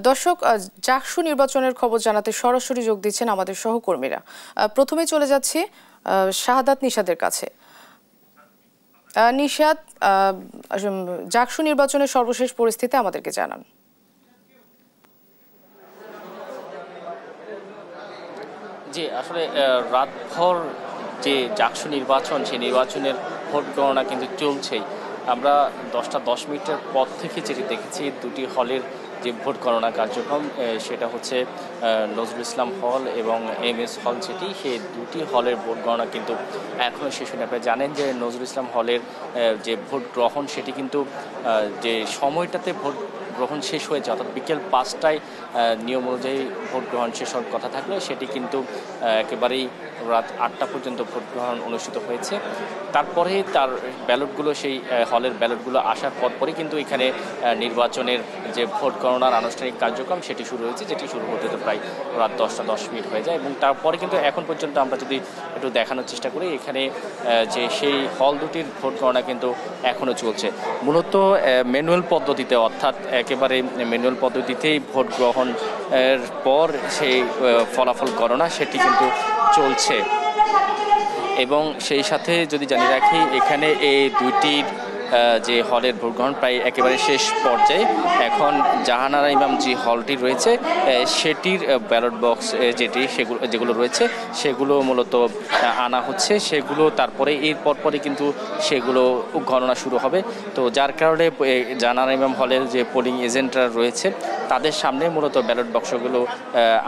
দর্শক, জাকসু নির্বাচনের খবর জানাতে সরাসরি যোগ দিচ্ছেন আমাদের সহকর্মীরা। প্রথমে চলে যাচ্ছি শাহাদাত নিশাদের কাছে। নিশাদ, জাকসু নির্বাচনের সর্বশেষ পরিস্থিতি আমাদেরকে জানান। জি, আসলে রাতভর যে জাকসু নির্বাচন, সেই নির্বাচনের ভোট গণনা কিন্তু চলছেই। আমরা 10টা 10 মিনিটের পর থেকে যেটি দেখেছি, দুটি হলের যে ভোট গণনা কার্যক্রম, সেটা হচ্ছে নজরুল ইসলাম হল এবং MS হল, যেটি সেই দুটি হলের ভোট গণনা কিন্তু এখনও শেষ হয়নি। আপনারা জানেন যে নজরুল ইসলাম হলের যে ভোট গ্রহণ, সেটি কিন্তু যে সময়টাতে ভোট গ্রহণ শেষ হয়েছে, অর্থাৎ বিকেল 5টায় নিয়ম অনুযায়ী ভোট গ্রহণ শেষ হওয়ার কথা থাকলেও সেটি কিন্তু একেবারেই রাত 8টা পর্যন্ত ভোট গ্রহণ অনুষ্ঠিত হয়েছে। তারপরে তার ব্যালটগুলো, সেই হলের ব্যালটগুলো আসার পরপরই কিন্তু এখানে নির্বাচনের যে ভোট গণনার আনুষ্ঠানিক কার্যক্রম সেটি শুরু হয়েছে, যেটি শুরু হতে প্রায় রাত 10টা 10 মিনিট হয়ে যায়। এবং তারপরে কিন্তু এখন পর্যন্ত আমরা যদি একটু দেখানোর চেষ্টা করি, এখানে যে সেই হল দুটির ভোট গণনা কিন্তু এখনও চলছে। মূলত ম্যানুয়াল পদ্ধতিতে, অর্থাৎ একেবারে ম্যানুয়াল পদ্ধতিতেই ভোট গ্রহণের পর সেই ফলাফল গণনা সেটি কিন্তু চলছে। এবং সেই সাথে যদি জানিয়ে রাখি, এখানে এই দুইটির যে হলের ভোট গ্রহণ প্রায় একেবারে শেষ পর্যায়ে। এখন জাহানারা ইমাম যে হলটি রয়েছে সেটির ব্যালট বক্স যেগুলো রয়েছে সেগুলো মূলত আনা হচ্ছে, সেগুলো তারপরে এর পরপরই কিন্তু সেগুলো গণনা শুরু হবে। তো যার কারণে জাহানারা ইমাম হলের যে পোলিং এজেন্টরা রয়েছে তাদের সামনে মূলত ব্যালট বক্সগুলো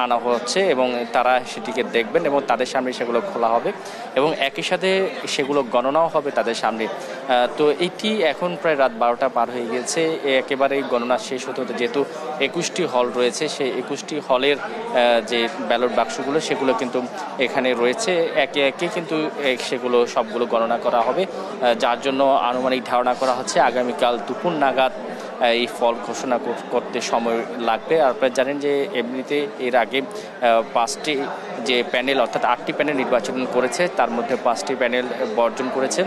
আনা হচ্ছে এবং তারা সেটিকে দেখবেন এবং তাদের সামনে সেগুলো খোলা হবে এবং একই সাথে সেগুলো গণনাও হবে তাদের সামনে। তো এটি এখন প্রায় রাত 12টা পার হয়ে গেছে, একেবারেই গণনা শেষ হতে হতে, যেহেতু 21টি হল রয়েছে, সেই 21টি হলের যে ব্যালট বাক্সগুলো সেগুলো কিন্তু এখানে রয়েছে। একে একে কিন্তু সেগুলো সবগুলো গণনা করা হবে, যার জন্য আনুমানিক ধারণা করা হচ্ছে আগামীকাল দুপুর নাগাদ এই ফল ঘোষণা করতে সময় লাগবে। আর আপনারা জানেন যে এমনিতে এর আগে 5টি যে প্যানেল, অর্থাৎ 8টি প্যানেল নির্বাচন করেছে, তার মধ্যে 5টি প্যানেল বর্জন করেছে।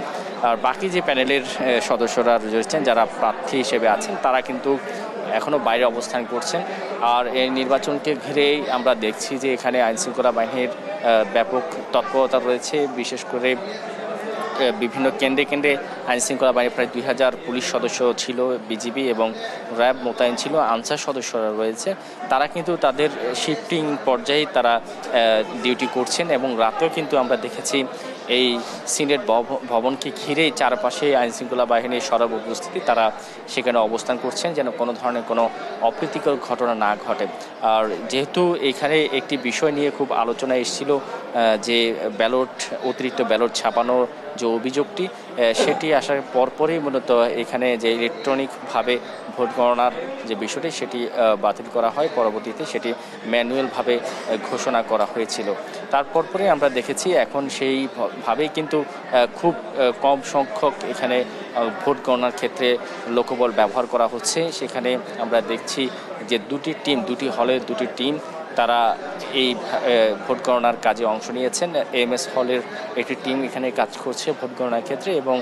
আর বাকি যে প্যানেলের সদস্যরা রয়েছেন, যারা প্রার্থী হিসেবে আছেন, তারা কিন্তু এখনও বাইরে অবস্থান করছেন। আর এই নির্বাচনকে ঘিরেই আমরা দেখছি যে এখানে আইনশৃঙ্খলা বাহিনীর ব্যাপক তৎপরতা রয়েছে। বিশেষ করে বিভিন্ন কেন্দ্রে কেন্দ্রে আইনশৃঙ্খলা বাহিনীর প্রায় 2000 পুলিশ সদস্য ছিল, বিজিবি এবং র্যাব মোতায়েন ছিল, আনসার সদস্যরা রয়েছে। তারা কিন্তু তাদের শিফটিং পর্যায়ে তারা ডিউটি করছেন এবং রাতেও কিন্তু আমরা দেখেছি এই সিনেট ভবনকে ঘিরেই চারপাশে আইনশৃঙ্খলা বাহিনীর সরব উপস্থিতি, তারা সেখানে অবস্থান করছেন যেন কোনো ধরনের কোনো অপ্রীতিকর ঘটনা না ঘটে। আর যেহেতু এখানে একটি বিষয় নিয়ে খুব আলোচনা এসেছিল, যে অতিরিক্ত ব্যালট ছাপানোর যে অভিযোগটি, সেটি আসার পরপরই মূলত এখানে যে ইলেকট্রনিকভাবে ভোট গণনার যে বিষয়টি সেটি বাতিল করা হয়, পরবর্তীতে সেটি ম্যানুয়ালভাবে ঘোষণা করা হয়েছিল। তারপর পরে আমরা দেখেছি এখন সেইভাবেই কিন্তু খুব কম সংখ্যক এখানে ভোট গণনার ক্ষেত্রে লোকবল ব্যবহার করা হচ্ছে। সেখানে আমরা দেখছি যে দুটি হলের দুটি টিম তারা এই ভোট গণনার কাজে অংশ নিয়েছেন। MS হলের একটি টিম এখানে কাজ করছে ভোট গণনার ক্ষেত্রে এবং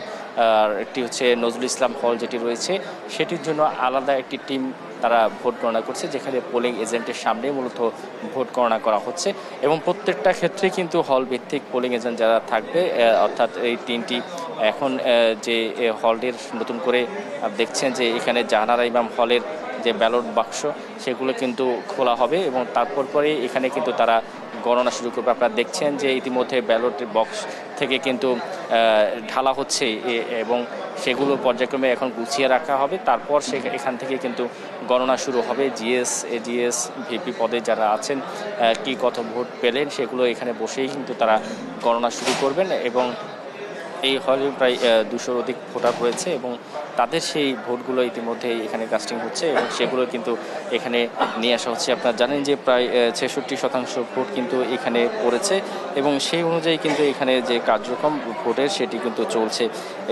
একটি হচ্ছে নজরুল ইসলাম হল যেটি রয়েছে সেটির জন্য আলাদা একটি টিম তারা ভোট গণনা করছে, যেখানে পোলিং এজেন্টের সামনে মূলত ভোট গণনা করা হচ্ছে। এবং প্রত্যেকটা ক্ষেত্রে কিন্তু হল ভিত্তিক পোলিং এজেন্ট যারা থাকবে, অর্থাৎ এই তিনটি এখন যে হলের নতুন করে দেখছেন যে এখানে জাহানারা ইমাম হলের যে ব্যালট বাক্স সেগুলো কিন্তু খোলা হবে এবং তারপর পরে এখানে কিন্তু তারা গণনা শুরু করবে। আপনারা দেখছেন যে ইতিমধ্যে ব্যালট বক্স থেকে কিন্তু ঢালা হচ্ছে এবং সেগুলো পর্যায়ক্রমে এখন গুছিয়ে রাখা হবে। তারপর এখান থেকে কিন্তু গণনা শুরু হবে। GS, AGS, VP পদে যারা আছেন কি কত ভোট পেলেন সেগুলো এখানে বসেই কিন্তু তারা গণনা শুরু করবেন এবং এই হলে প্রায় 200-র অধিক ভোটার রয়েছে এবং তাদের সেই ভোটগুলো ইতিমধ্যে এখানে কাস্টিং হচ্ছে এবং সেগুলো কিন্তু এখানে নিয়ে আসা হচ্ছে। আপনারা জানেন যে প্রায় 66% ভোট কিন্তু এখানে পড়েছে এবং সেই অনুযায়ী কিন্তু এখানে যে কার্যক্রম ভোটের সেটি কিন্তু চলছে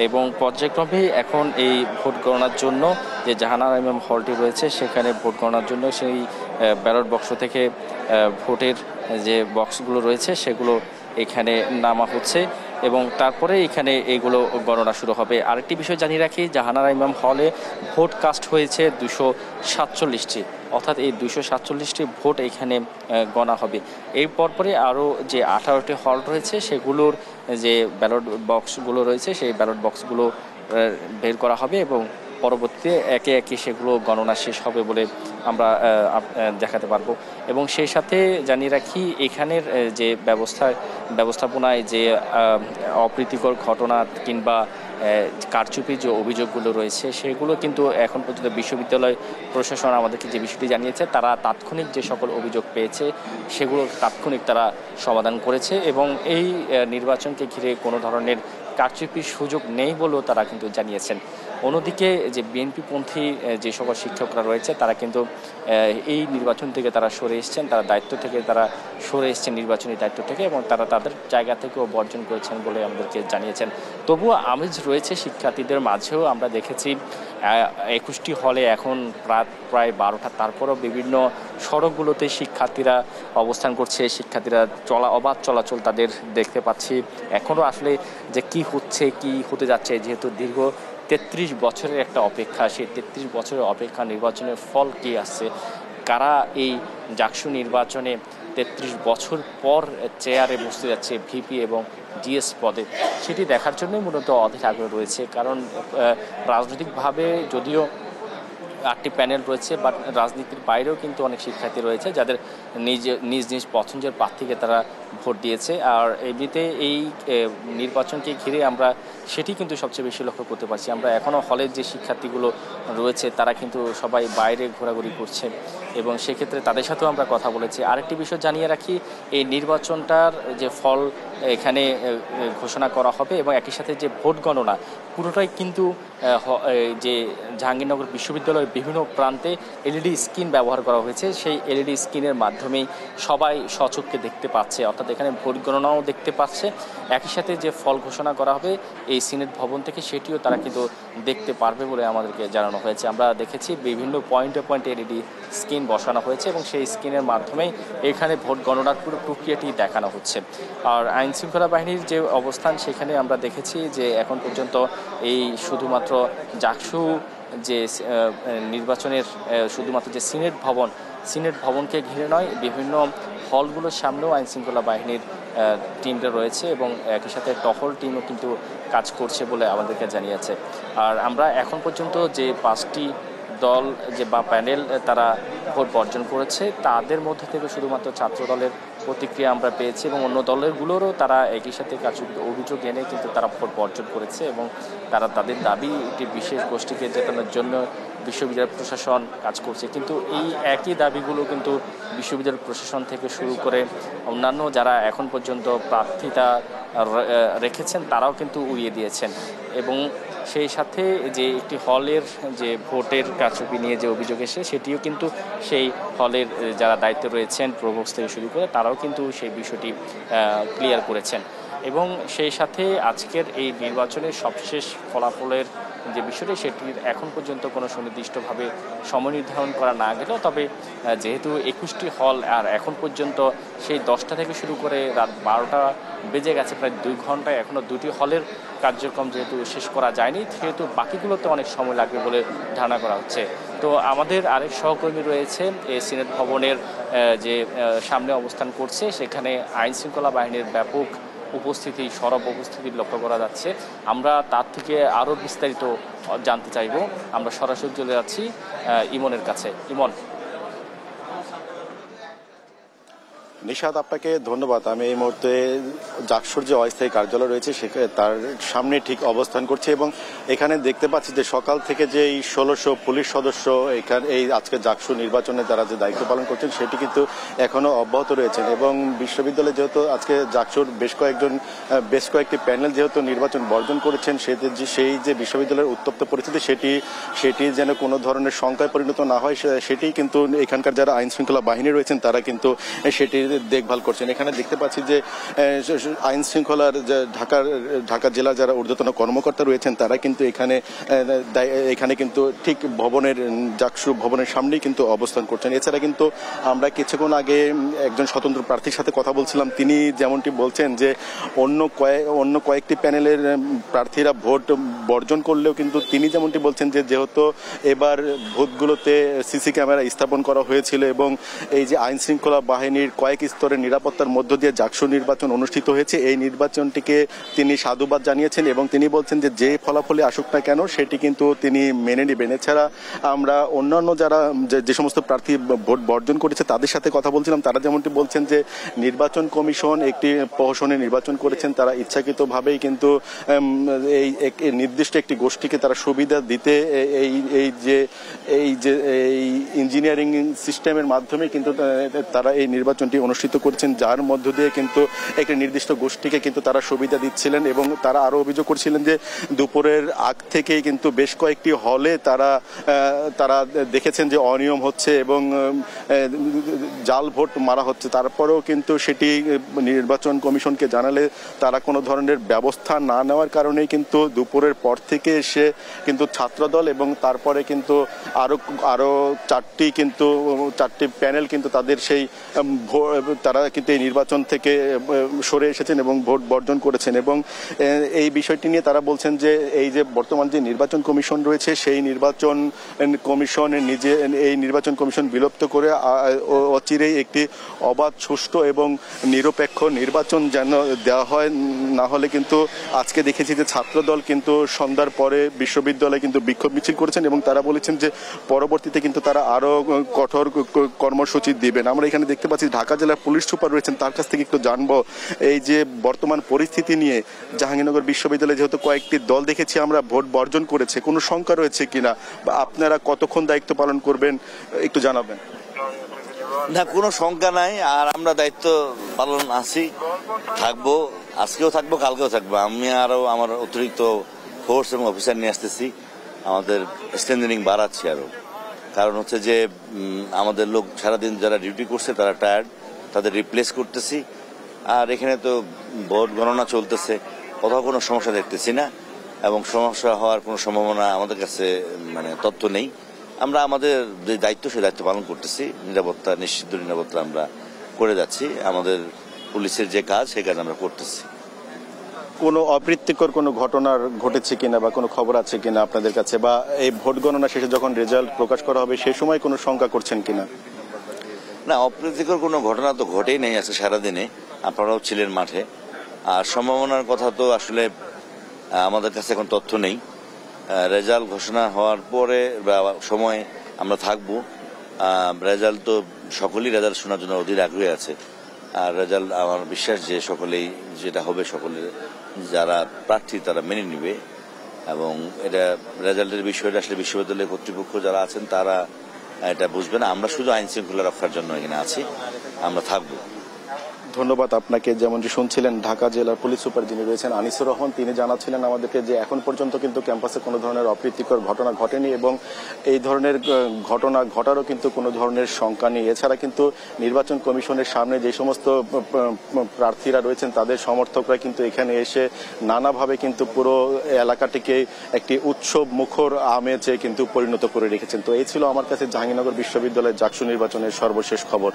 এবং পর্যায়ক্রমে এখন এই ভোট গণনার জন্য যে জাহানারা ইমাম হলটি রয়েছে সেখানে ভোট গণনার জন্য সেই ব্যালট বক্স থেকে ভোটের যে বক্সগুলো রয়েছে সেগুলো এখানে নামা হচ্ছে এবং তারপরে এখানে এগুলো গণনা শুরু হবে। আরেকটি বিষয় জানিয়ে রাখি, জাহানারা ইমাম হলে ভোট কাস্ট হয়েছে 247টি, অর্থাৎ এই 247টি ভোট এখানে গণা হবে। এই পরপরই আরও যে 18টি হল রয়েছে সেগুলোর যে ব্যালট বক্সগুলো রয়েছে সেই ব্যালট বক্সগুলো বের করা হবে এবং পরবর্তীতে একে একে সেগুলো গণনা শেষ হবে বলে আমরা দেখাতে পারবো। এবং সেই সাথে জানিয়ে রাখি, এখানের যে ব্যবস্থাপনায় যে অপ্রীতিকর ঘটনা কিংবা কারচুপির যে অভিযোগগুলো রয়েছে সেগুলো কিন্তু এখন পর্যন্ত বিশ্ববিদ্যালয় প্রশাসন আমাদেরকে যে বিষয়টি জানিয়েছে, তারা তাৎক্ষণিক যে সকল অভিযোগ পেয়েছে সেগুলো তাৎক্ষণিক তারা সমাধান করেছে এবং এই নির্বাচনকে ঘিরে কোনো ধরনের কারচুপির সুযোগ নেই বলেও তারা কিন্তু জানিয়েছেন। অন্যদিকে যে বিএনপিপন্থী যে সকল শিক্ষকরা রয়েছে তারা কিন্তু এই নির্বাচন থেকে তারা সরে এসেছেন, তারা দায়িত্ব থেকে তারা সরে এসেছেন নির্বাচনী দায়িত্ব থেকে, এবং তারা তাদের জায়গা থেকেও বর্জন করেছেন বলে আমাদেরকে জানিয়েছেন। তবুও আমেজ রয়েছে শিক্ষার্থীদের মাঝেও। আমরা দেখেছি 21টি হলে এখন প্রায় 12টা, তারপরও বিভিন্ন সড়কগুলোতে শিক্ষার্থীরা অবস্থান করছে, শিক্ষার্থীরা অবাধ চলাচল তাদের দেখতে পাচ্ছি। এখনও আসলে যে কি হচ্ছে কি হতে যাচ্ছে, যেহেতু দীর্ঘ 33 বছরের একটা অপেক্ষা, সেই 33 বছরের অপেক্ষা নির্বাচনের ফল কী আসছে, কারা এই জাকসু নির্বাচনে 33 বছর পর চেয়ারে বসতে যাচ্ছে ভিপি এবং ডিএস পদে, সেটি দেখার জন্যই মূলত অধীর আগ্রহ রয়েছে। কারণ রাজনৈতিকভাবে যদিও 8টি প্যানেল রয়েছে, বাট রাজনীতির বাইরেও কিন্তু অনেক শিক্ষার্থী রয়েছে যাদের নিজ নিজ পছন্দের প্রার্থীকে তারা ভোট দিয়েছে। আর এমনিতে এই নির্বাচনকে ঘিরে আমরা সেটি কিন্তু সবচেয়ে বেশি লক্ষ্য করতে পারছি। আমরা এখনও হলের যে শিক্ষার্থীগুলো রয়েছে তারা কিন্তু সবাই বাইরে ঘোরাঘুরি করছে এবং সেক্ষেত্রে তাদের সাথেও আমরা কথা বলেছি। আরেকটি বিষয় জানিয়ে রাখি, এই নির্বাচনটার যে ফল এখানে ঘোষণা করা হবে এবং একই সাথে যে ভোট গণনা পুরোটাই কিন্তু যে জাহাঙ্গীরনগর বিশ্ববিদ্যালয়ের বিভিন্ন প্রান্তে এলইডি স্ক্রিন ব্যবহার করা হয়েছে। সেই এলইডি স্ক্রিনের মাধ্যমেই সবাই স্বচক্ষে দেখতে পাচ্ছে, অর্থাৎ এখানে ভোট গণনাও দেখতে পাচ্ছে। একই সাথে যে ফল ঘোষণা করা হবে এই সিনেট ভবন থেকে সেটিও তারা কিন্তু দেখতে পারবে বলে আমাদেরকে জানানো হয়েছে। আমরা দেখেছি বিভিন্ন পয়েন্টে পয়েন্টে এলইডি স্ক্রিন বসানো হয়েছে এবং সেই স্ক্রিনের মাধ্যমেই এখানে ভোট গণনার পুরো প্রক্রিয়াটি দেখানো হচ্ছে। আর আইনশৃঙ্খলা বাহিনীর যে অবস্থান সেখানে আমরা দেখেছি যে এখন পর্যন্ত এই শুধুমাত্র জাকসু যে নির্বাচনের শুধুমাত্র যে সিনেট ভবনকে ঘিরে নয়, বিভিন্ন হলগুলোর সামনেও আইনশৃঙ্খলা বাহিনীর টিমটা রয়েছে এবং একই সাথে টহল টিমও কিন্তু কাজ করছে বলে আমাদেরকে জানিয়েছে। আর আমরা এখন পর্যন্ত যে 5টি দল যে বা প্যানেল তারা ভোট বর্জন করেছে তাদের মধ্যে থেকে শুধুমাত্র ছাত্র দলের প্রতিক্রিয়া আমরা পেয়েছি এবং অন্য দলেরগুলোরও তারা একই সাথে কারচুপির অভিযোগ এনে কিন্তু তারা ভোট বর্জন করেছে এবং তারা তাদের দাবি একটি বিশেষ গোষ্ঠীকে জেতানোর জন্য বিশ্ববিদ্যালয় প্রশাসন কাজ করছে। কিন্তু এই একই দাবিগুলো কিন্তু বিশ্ববিদ্যালয় প্রশাসন থেকে শুরু করে অন্যান্য যারা এখন পর্যন্ত প্রার্থিতা রেখেছেন তারাও কিন্তু উড়িয়ে দিয়েছেন। এবং সেই সাথে যে একটি হলের যে ভোটের কারচুপি নিয়ে যে অভিযোগ এসে সেটিও কিন্তু সেই হলের যারা দায়িত্বে রয়েছেন প্রভোস্ট থেকে শুরু করে তারাও কিন্তু সেই বিষয়টি ক্লিয়ার করেছেন। এবং সেই সাথে আজকের এই নির্বাচনের সবশেষ ফলাফলের যে বিষয়টি সেটির এখন পর্যন্ত কোনো সুনির্দিষ্টভাবে সময় নির্ধারণ করা না গেলেও, তবে যেহেতু 21টি হল আর এখন পর্যন্ত সেই 10টা থেকে শুরু করে রাত 12টা বেজে গেছে, প্রায় 2 ঘন্টায় এখনও 2টি হলের কার্যক্রম যেহেতু শেষ করা যায়নি সেহেতু বাকিগুলোতে অনেক সময় লাগবে বলে ধারণা করা হচ্ছে। তো আমাদের আরেক সহকর্মী রয়েছে এই সিনেট ভবনের যে সামনে অবস্থান করছে, সেখানে আইনশৃঙ্খলা বাহিনীর ব্যাপক উপস্থিতি, সরব উপস্থিতি লক্ষ্য করা যাচ্ছে। আমরা তার থেকে আরও বিস্তারিত জানতে চাইব। আমরা সরাসরি চলে যাচ্ছি ইমনের কাছে। ইমন। নিশাদ, আপনাকে ধন্যবাদ। আমি এই মুহূর্তে জাকসুর যে অস্থায়ী কার্যালয় রয়েছে সেখানে তার সামনে ঠিক অবস্থান করছি এবং এখানে দেখতে পাচ্ছি যে সকাল থেকে যে এই 1600 পুলিশ সদস্য এখানে এই আজকে জাকসু নির্বাচনে তারা যে দায়িত্ব পালন করছেন সেটি কিন্তু এখনো অব্যাহত রয়েছেন এবং বিশ্ববিদ্যালয়ে যেহেতু আজকে জাকসুর বেশ কয়েকটি প্যানেল যেহেতু নির্বাচন বর্জন করেছেন সেই যে বিশ্ববিদ্যালয়ের উত্তপ্ত পরিস্থিতি সেটি যেন কোনো ধরনের শঙ্কায় পরিণত না হয় সেটি কিন্তু এখানকার যারা আইনশৃঙ্খলা বাহিনী রয়েছেন তারা কিন্তু সেটির দেখভাল করছেন। এখানে দেখতে পাচ্ছি যে আইন শৃঙ্খলার ঢাকা জেলা যারা ঊর্ধ্বতন কর্মকর্তা রয়েছেন তারা কিন্তু এখানে কিন্তু ঠিক জাকসু ভবনের সামনেই কিন্তু অবস্থান করছেন। এছাড়া কিন্তু আমরা কিছুক্ষণ আগে একজন স্বতন্ত্র প্রার্থীর সাথে কথা বলছিলাম, তিনি যেমনটি বলছেন যে অন্য কয়েকটি প্যানেলের প্রার্থীরা ভোট বর্জন করলেও কিন্তু তিনি যেমনটি বলছেন যে যেহেতু এবার ভোটগুলোতে সিসি ক্যামেরা স্থাপন করা হয়েছিল এবং এই যে আইন শৃঙ্খলা বাহিনীর কয়েক স্তরের নিরাপত্তার মধ্য দিয়ে জাকসু নির্বাচন অনুষ্ঠিত হয়েছে, এই নির্বাচনটিকে তিনি সাধুবাদ জানিয়েছেন এবং তিনি বলছেন যে ফলাফলে আসুক না কেন সেটি কিন্তু তিনি মেনে নেবেন। এছাড়া আমরা অন্যান্য যারা যে সমস্ত প্রার্থী ভোট বর্জন করেছে তাদের সাথে কথা বলছিলাম, তারা যেমনটি বলছেন যে নির্বাচন কমিশন একটি প্রহসনে নির্বাচন করেছেন, তারা ইচ্ছাকৃতভাবেই কিন্তু এই নির্দিষ্ট একটি গোষ্ঠীকে তারা সুবিধা দিতে এই ইঞ্জিনিয়ারিং সিস্টেমের মাধ্যমে কিন্তু তারা এই নির্বাচনটি অনুষ্ঠিত করছেন, যার মধ্য দিয়ে কিন্তু একটি নির্দিষ্ট গোষ্ঠীকে কিন্তু তারা সুবিধা দিচ্ছিলেন। এবং তারা আরো অভিযোগ করছিলেন যে দুপুরের আগ থেকেই কিন্তু বেশ কয়েকটি হলে তারা দেখেছেন যে অনিয়ম হচ্ছে এবং জাল ভোট মারা হচ্ছে, তারপরেও কিন্তু সেটি নির্বাচন কমিশনকে জানালে তারা কোনো ধরনের ব্যবস্থা না নেওয়ার কারণেই কিন্তু দুপুরের পর থেকে এসে কিন্তু ছাত্রদল এবং তারপরে কিন্তু আরো চারটি প্যানেল কিন্তু তাদের তারা কিন্তু এই নির্বাচন থেকে সরে এসেছেন এবং ভোট বর্জন করেছেন। এবং এই বিষয়টি নিয়ে তারা বলছেন যে এই যে বর্তমান যে নির্বাচন কমিশন রয়েছে সেই নির্বাচন কমিশন বিলুপ্ত করে অচিরেই একটি অবাধ, সুষ্ঠু এবং নিরপেক্ষ নির্বাচন যেন দেওয়া হয়, না হলে কিন্তু আজকে দেখেছি যে ছাত্রদল কিন্তু সন্ধ্যার পরে বিশ্ববিদ্যালয়ে কিন্তু বিক্ষোভ মিছিল করেছেন এবং তারা বলেছেন যে পরবর্তীতে কিন্তু তারা আরো কঠোর কর্মসূচি দিবেন। আমরা এখানে দেখতে পাচ্ছি ঢাকা জেলার পুলিশ সুপার রয়েছেন, তার কাছ থেকে একটু জানবো এই যে বর্তমান পরিস্থিতি নিয়ে। জাহাঙ্গীরনগর বিশ্ববিদ্যালয়ে যেহেতু কয়েকটি দল দেখেছি আমরা ভোট বর্জন করেছে, কোনো শঙ্কা রয়েছে কিনা বা আপনারা কতক্ষণ দায়িত্ব পালন করবেন একটু জানাবেন। না, কোনো শঙ্কা নাই, আর আমরা দায়িত্ব পালন আছি, থাকবো, আজকেও থাকবো, কালকেও থাকবো। আমি আরো আমার অতিরিক্ত ফোর্স এবং অফিসার নিয়ে আসতেছি, আমাদের স্ট্রেংথেনিং বাড়াচ্ছি আরো। কারণ হচ্ছে যে আমাদের লোক সারাদিন যারা ডিউটি করছে তারা টায়ার্ড, তাদের রিপ্লেস করতেছি। আর এখানে তো ভোট গণনা চলতেছে, কোথাও কোনো সমস্যা দেখতেছি না এবং সমস্যা হওয়ার কোনো সম্ভাবনা আমাদের কাছে তথ্য নেই। আমরা আমাদের যে দায়িত্ব সেই দায়িত্ব পালন করতেছি, নিশ্চিত নিরাপত্তা আমরা করে যাচ্ছি। আমাদের পুলিশের যে কাজ সেই কাজ আমরা করতেছি। কোনো অপ্রীতিকর কোনো ঘটনা ঘটেছে কিনা বা কোনো খবর আছে কিনা আপনাদের কাছে, বা এই ভোট গণনা শেষে যখন রেজাল্ট প্রকাশ করা হবে সেই সময় কোনো শঙ্কা করছেন কিনা? না, অপ্রীতিকর কোনো ঘটনা তো ঘটেই নেই আজকে সারাদিনে, আপনারাও ছিলেন মাঠে। আর সম্ভাবনার কথা তো আসলে আমাদের কাছে এখন তথ্য নেই। রেজাল্ট ঘোষণা হওয়ার পরে সময় আমরা থাকবো। রেজাল্ট তো সকলেই রেজাল্ট শোনার জন্য অধীর আগ্রহী আছে। আর রেজাল্ট আমার বিশ্বাস যে সকলেই যেটা হবে, সকলের যারা প্রার্থী তারা মেনে নিবে এবং এটা রেজাল্টের বিষয়টা আসলে বিশ্ববিদ্যালয়ের কর্তৃপক্ষ যারা আছেন তারা এটা বুঝবেন। আমরা শুধু আইন শৃঙ্খলা রক্ষার জন্য এখানে আছি, আমরা থাকবো। ধন্যবাদ আপনাকে। যেমনটি শুনছিলেন ঢাকা জেলার পুলিশ সুপার যিনি রয়েছেন আনিসুর রহমান, তিনি জানাচ্ছিলেন আমাদেরকে যে এখন পর্যন্ত কিন্তু ক্যাম্পাসে কোনো ধরনের অপ্রীতিকর ঘটনা ঘটেনি এবং এই ধরনের ঘটনা ঘটারও কিন্তু কোনো ধরনের শঙ্কা নেই। এছাড়া কিন্তু নির্বাচন কমিশনের সামনে যে সমস্ত প্রার্থীরা রয়েছেন তাদের সমর্থকরা কিন্তু এখানে এসে নানাভাবে কিন্তু পুরো এলাকাটিকে একটি উৎসব মুখর আমেজে কিন্তু পরিণত করে রেখেছেন। তো এই ছিল আমার কাছে জাহাঙ্গীরনগর বিশ্ববিদ্যালয়ের জাকসু নির্বাচনের সর্বশেষ খবর।